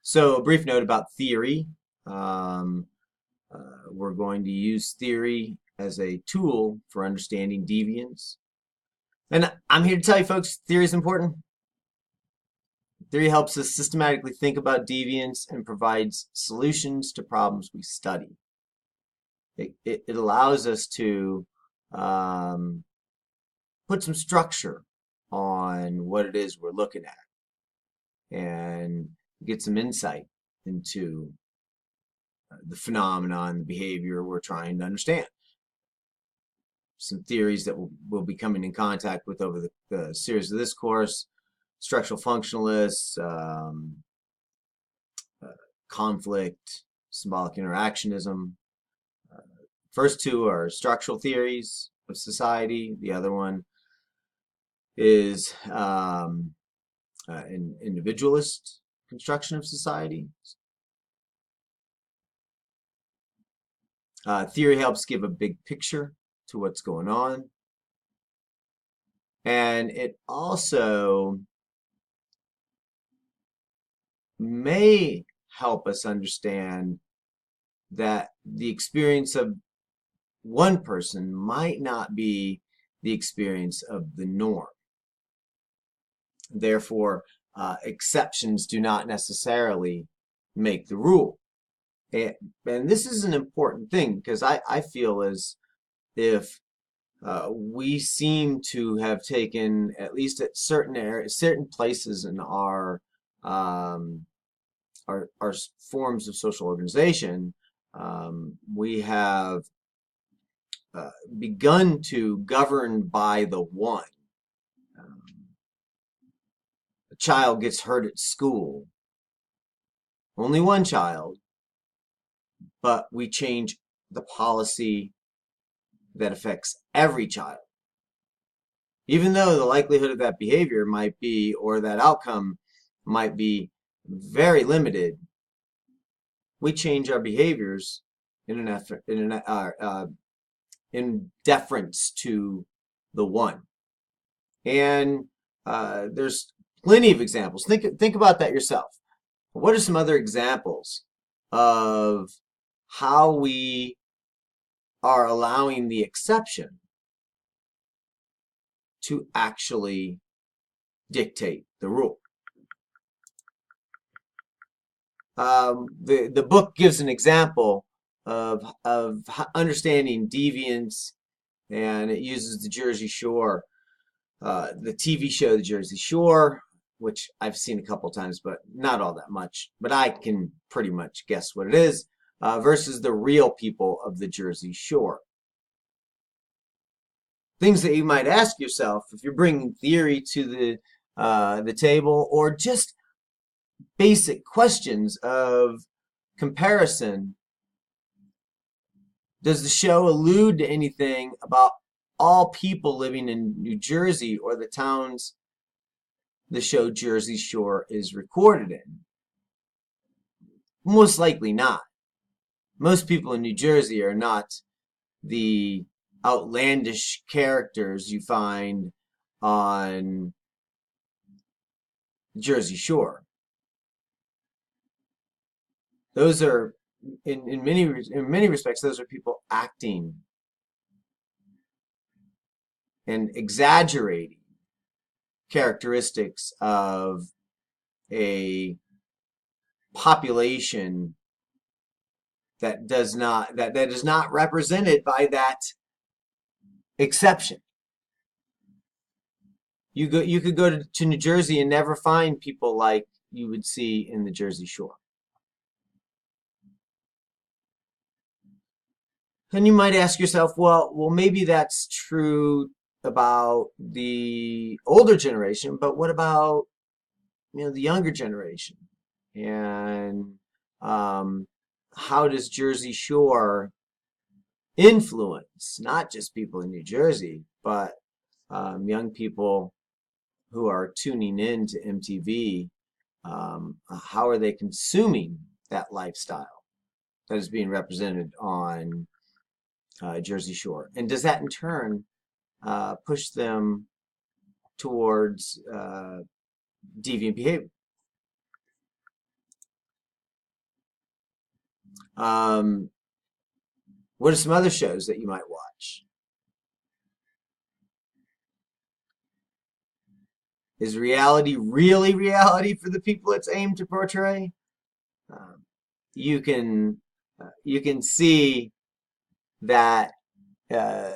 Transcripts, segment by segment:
So a brief note about theory. Um, we're going to use theory as a tool for understanding deviance. And I'm here to tell you folks, theory is important. Theory helps us systematically think about deviance and provides solutions to problems we study. It allows us to um, put some structure on what it is we're looking at and get some insight into the phenomenon, the behavior we're trying to understand. Some theories that we'll be coming in contact with over the series of this course: structural functionalists, uh, conflict, symbolic interactionism. First two are structural theories of society. The other one is an individualist construction of society. Theory helps give a big picture to what's going on. And it also may help us understand that the experience of one person might not be the experience of the norm. Therefore, exceptions do not necessarily make the rule. And this is an important thing because I feel as if we seem to have taken, at least at certain areas, certain places in um, our forms of social organization, we have begun to govern by the one. Um, a child gets hurt at school, only one child, but we change the policy that affects every child. Even though the likelihood of that behavior might be, or that outcome might be very limited, we change our behaviors in an effort, in deference to the one. And there's plenty of examples. Think about that yourself. What are some other examples of how we are allowing the exception to actually dictate the rule? The book gives an example of understanding deviance, and it uses the Jersey Shore, the TV show The Jersey Shore, which I've seen a couple times, but not all that much. But I can pretty much guess what it is, versus the real people of the Jersey Shore. Things that you might ask yourself if you're bringing theory to the table, or just basic questions of comparison. Does the show allude to anything about all people living in New Jersey or the towns the show Jersey Shore is recorded in? Most likely not. Most people in New Jersey are not the outlandish characters you find on Jersey Shore. Those are, in many respects, those are people acting and exaggerating characteristics of a population that is not represented by that exception. You could go to New Jersey and never find people like you would see in the Jersey Shore. And you might ask yourself, well, maybe that's true about the older generation, but what about, the younger generation? And how does Jersey Shore influence not just people in New Jersey, but young people who are tuning in to MTV? How are they consuming that lifestyle that is being represented on Jersey Shore? And does that in turn push them towards deviant behavior? Um, what are some other shows that you might watch? Is reality really reality for the people it's aimed to portray? Um, you can you can see that uh,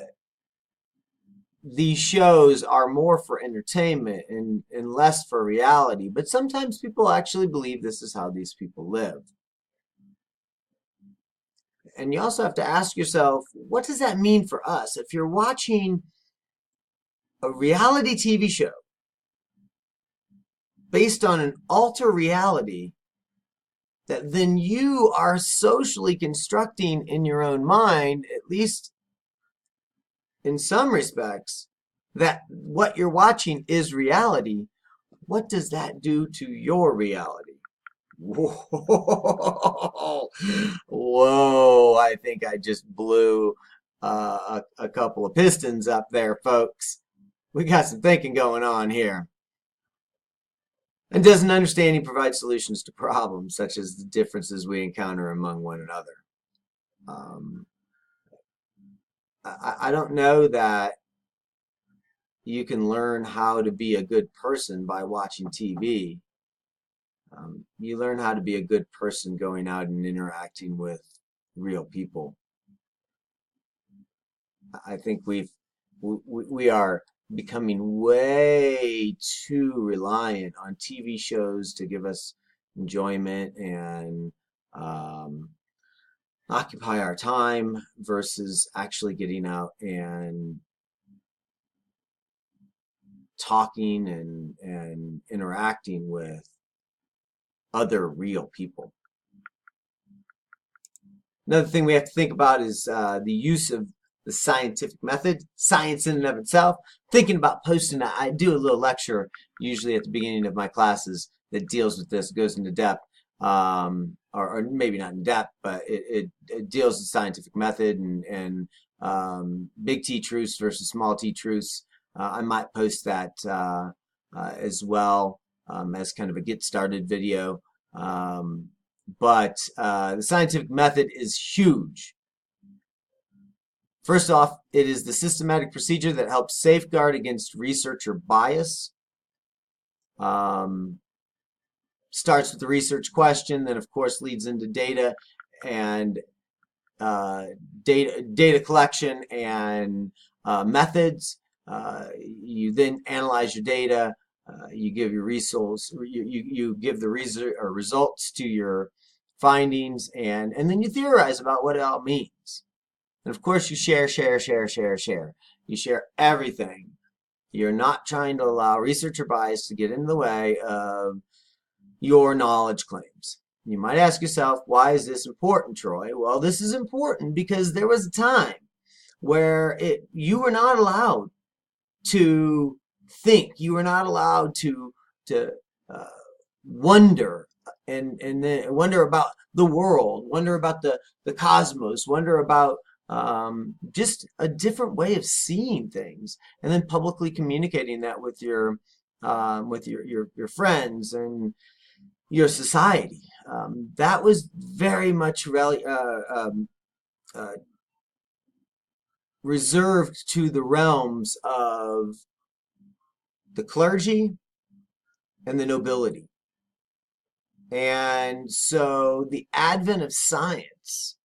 these shows are more for entertainment and less for reality. But sometimes people actually believe this is how these people live. And you also have to ask yourself, what does that mean for us? If you're watching a reality TV show based on an alter reality, that then you are socially constructing in your own mind, at least in some respects, that what you're watching is reality. What does that do to your reality? Whoa, whoa, I think I just blew a couple of pistons up there, folks. We got some thinking going on here. And doesn't understanding provide solutions to problems, such as the differences we encounter among one another? Um, I don't know that you can learn how to be a good person by watching TV. You learn how to be a good person going out and interacting with real people. I think we are becoming way too reliant on TV shows to give us enjoyment and um, occupy our time versus actually getting out and talking and interacting with other real people. Another thing we have to think about is the use of the scientific method, science in and of itself. Thinking about posting, I do a little lecture usually at the beginning of my classes that deals with this, goes into depth, or maybe not in depth, but it deals with scientific method and big T truths versus small T truths. I might post that as well as kind of a get started video. But the scientific method is huge. First off, it is the systematic procedure that helps safeguard against researcher bias. Starts with the research question, then of course leads into data and data collection and methods. You then analyze your data. You give your results. You give the results to your findings, and then you theorize about what it all means. And of course, you share. You share everything. You're not trying to allow researcher bias to get in the way of your knowledge claims. You might ask yourself, why is this important, Troy? Well, this is important because there was a time where you were not allowed to think. You were not allowed to uh, wonder and then wonder about the world, wonder about the cosmos, wonder about just a different way of seeing things, and then publicly communicating that with your friends and your society. That was very much reserved to the realms of the clergy and the nobility. And so the advent of science,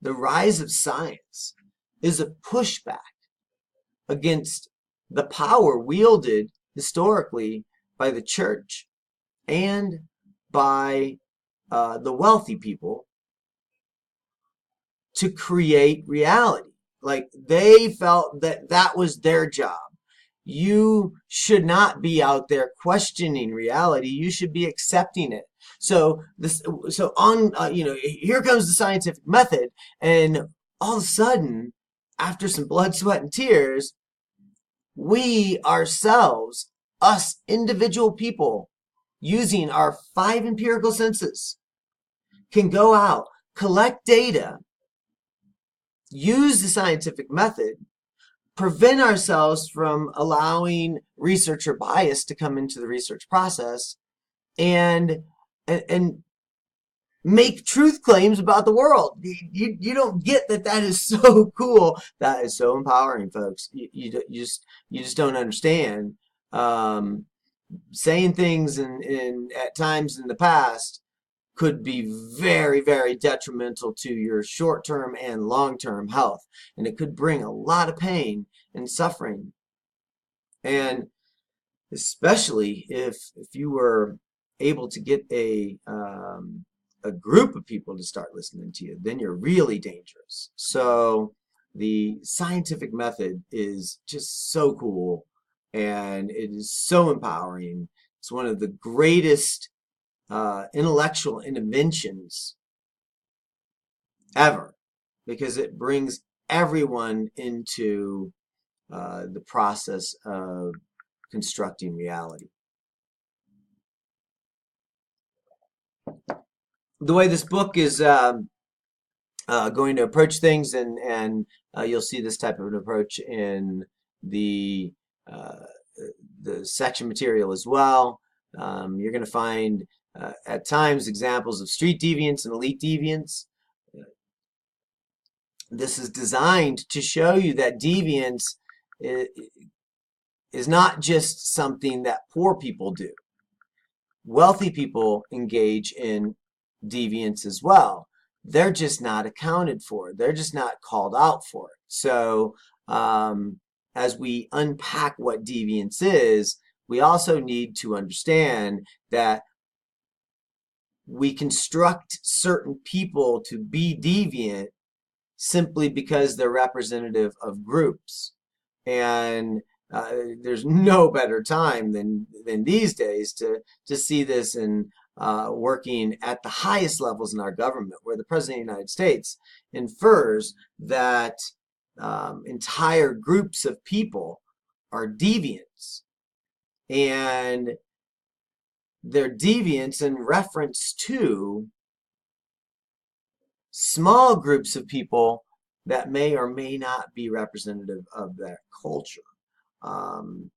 the rise of science, is a pushback against the power wielded historically by the church and by the wealthy people to create reality. Like they felt that that was their job. You should not be out there questioning reality. You should be accepting it. So here comes the scientific method, and all of a sudden, after some blood, sweat, and tears, we ourselves, us individual people, using our 5 empirical senses, can go out, collect data, use the scientific method, prevent ourselves from allowing researcher bias to come into the research process, and make truth claims about the world. You don't get that. That is so cool. That is so empowering, folks. You just don't understand. Um, Saying things in at times in the past could be very, very detrimental to your short-term and long-term health, and it could bring a lot of pain and suffering. And especially if you were able to get a group of people to start listening to you, then you're really dangerous. So the scientific method is just so cool, and it is so empowering. It's one of the greatest intellectual inventions ever, because it brings everyone into the process of constructing reality. The way this book is going to approach things, and you'll see this type of an approach in the uh, the section material as well. You're going to find at times examples of street deviants and elite deviants. This is designed to show you that deviance is not just something that poor people do. Wealthy people engage in deviance as well. They're just not accounted for. They're just not called out for it. So as we unpack what deviance is, we also need to understand that we construct certain people to be deviant simply because they're representative of groups. And there's no better time than these days to see this in working at the highest levels in our government, where the President of the United States infers that entire groups of people are deviants. And they're deviants in reference to small groups of people that may or may not be representative of that culture. Um,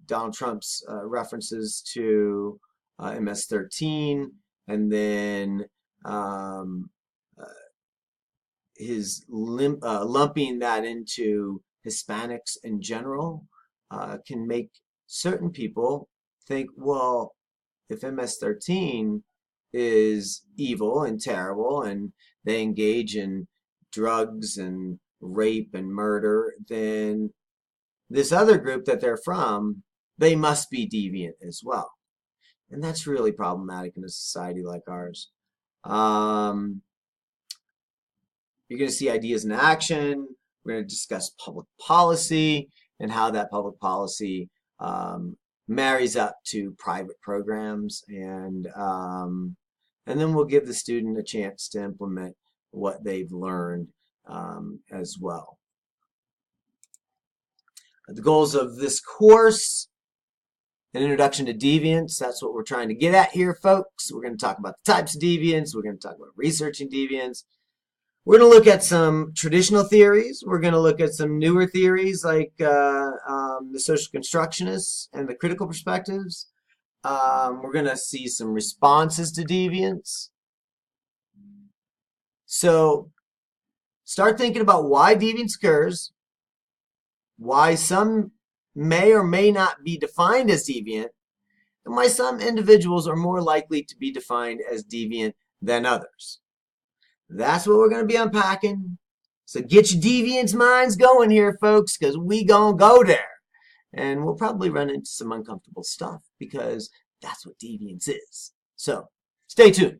Donald Trump's references to MS-13, and then um, uh, his lumping that into Hispanics in general can make certain people think, well, if MS-13 is evil and terrible and they engage in drugs and rape and murder, then this other group that they're from, they must be deviant as well. And that's really problematic in a society like ours. Um, you're going to see ideas in action. We're going to discuss public policy and how that public policy marries up to private programs, and then we'll give the student a chance to implement what they've learned as well. The goals of this course: an introduction to deviance. That's what we're trying to get at here, folks. We're going to talk about the types of deviance. We're going to talk about researching deviance. We're going to look at some traditional theories. We're going to look at some newer theories like the social constructionists and the critical perspectives. We're going to see some responses to deviance. So start thinking about why deviance occurs, why some may or may not be defined as deviant, and why some individuals are more likely to be defined as deviant than others. That's what we're going to be unpacking. So get your deviance minds going here, folks, because we going to go there. And we'll probably run into some uncomfortable stuff because that's what deviance is. So stay tuned.